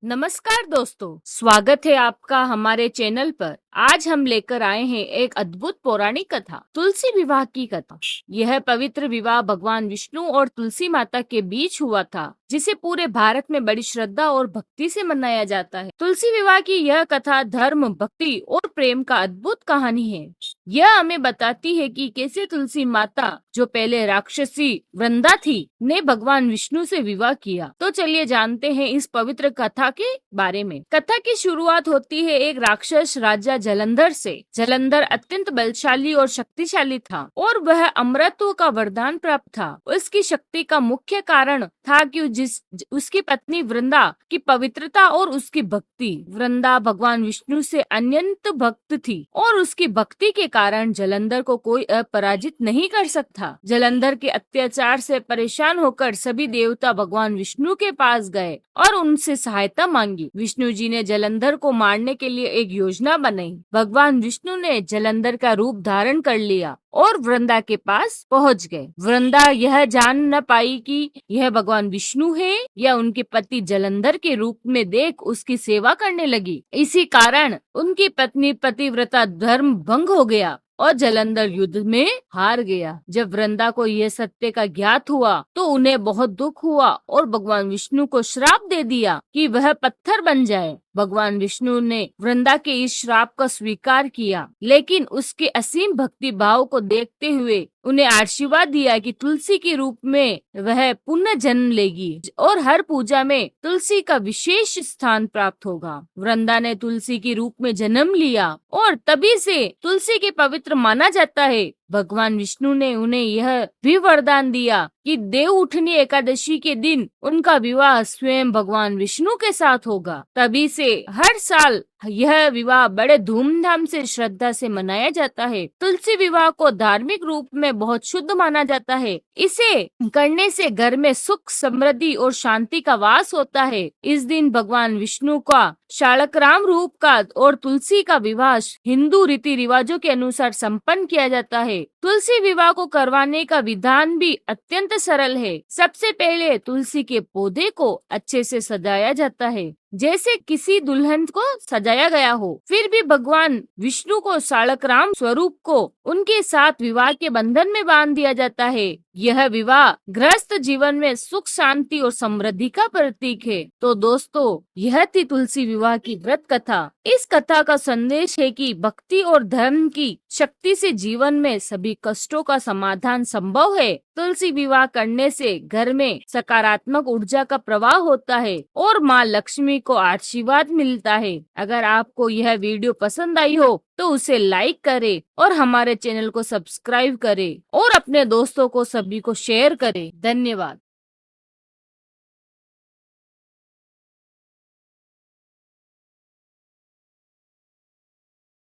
नमस्कार दोस्तों, स्वागत है आपका हमारे चैनल पर। आज हम लेकर आए हैं एक अद्भुत पौराणिक कथा, तुलसी विवाह की कथा। यह पवित्र विवाह भगवान विष्णु और तुलसी माता के बीच हुआ था, जिसे पूरे भारत में बड़ी श्रद्धा और भक्ति से मनाया जाता है। तुलसी विवाह की यह कथा धर्म, भक्ति और प्रेम का अद्भुत कहानी है। यह हमें बताती है कि कैसे तुलसी माता, जो पहले राक्षसी वृंदा थी, ने भगवान विष्णु से विवाह किया। तो चलिए जानते हैं इस पवित्र कथा के बारे में। कथा की शुरुआत होती है एक राक्षस राजा जलंधर से। जलंधर अत्यंत बलशाली और शक्तिशाली था और वह अमरत्व का वरदान प्राप्त था। उसकी शक्ति का मुख्य कारण था कि उसकी पत्नी वृंदा की पवित्रता और उसकी भक्ति। वृंदा भगवान विष्णु से अत्यंत भक्त थी और उसकी भक्ति के कारण जलंधर को कोई अपराजित नहीं कर सकता। जलंधर के अत्याचार से परेशान होकर सभी देवता भगवान विष्णु के पास गए और उनसे सहायता मांगी। विष्णु जी ने जलंधर को मारने के लिए एक योजना बनाई। भगवान विष्णु ने जलंधर का रूप धारण कर लिया और वृंदा के पास पहुंच गए। वृंदा यह जान न पाई कि यह भगवान विष्णु है या उनके पति जलंधर के रूप में देख उसकी सेवा करने लगी। इसी कारण उनकी पत्नी पतिव्रता धर्म भंग हो गया और जलंधर युद्ध में हार गया। जब वृंदा को यह सत्य का ज्ञात हुआ तो उन्हें बहुत दुख हुआ और भगवान विष्णु को श्राप दे दिया कि वह पत्थर बन जाए। भगवान विष्णु ने वृंदा के इस श्राप का स्वीकार किया, लेकिन उसके असीम भक्ति भाव को देखते हुए उन्हें आशीर्वाद दिया कि तुलसी के रूप में वह पुनः जन्म लेगी और हर पूजा में तुलसी का विशेष स्थान प्राप्त होगा। वृंदा ने तुलसी के रूप में जन्म लिया और तभी से तुलसी के पवित्र माना जाता है। भगवान विष्णु ने उन्हें यह भी वरदान दिया कि देव उठनी एकादशी के दिन उनका विवाह स्वयं भगवान विष्णु के साथ होगा। तभी से हर साल यह विवाह बड़े धूमधाम से श्रद्धा से मनाया जाता है। तुलसी विवाह को धार्मिक रूप में बहुत शुद्ध माना जाता है। इसे करने से घर में सुख, समृद्धि और शांति का वास होता है। इस दिन भगवान विष्णु का शालग्राम रूप का और तुलसी का विवाह हिंदू रीति रिवाजों के अनुसार संपन्न किया जाता है। तुलसी विवाह को करवाने का विधान भी अत्यंत सरल है। सबसे पहले तुलसी के पौधे को अच्छे से सजाया जाता है, जैसे किसी दुल्हन को सजाया गया हो। फिर भी भगवान विष्णु को शालग्राम स्वरूप को उनके साथ विवाह के बंधन में बांध दिया जाता है। यह विवाह गृहस्थ जीवन में सुख, शांति और समृद्धि का प्रतीक है। तो दोस्तों, यह थी तुलसी विवाह की व्रत कथा। इस कथा का संदेश है कि भक्ति और धर्म की शक्ति से जीवन में सभी कष्टों का समाधान संभव है। तुलसी विवाह करने से घर में सकारात्मक ऊर्जा का प्रवाह होता है और माँ लक्ष्मी को आशीर्वाद मिलता है। अगर आपको यह वीडियो पसंद आई हो तो उसे लाइक करें और हमारे चैनल को सब्सक्राइब करें और अपने दोस्तों को सभी को शेयर करें। धन्यवाद।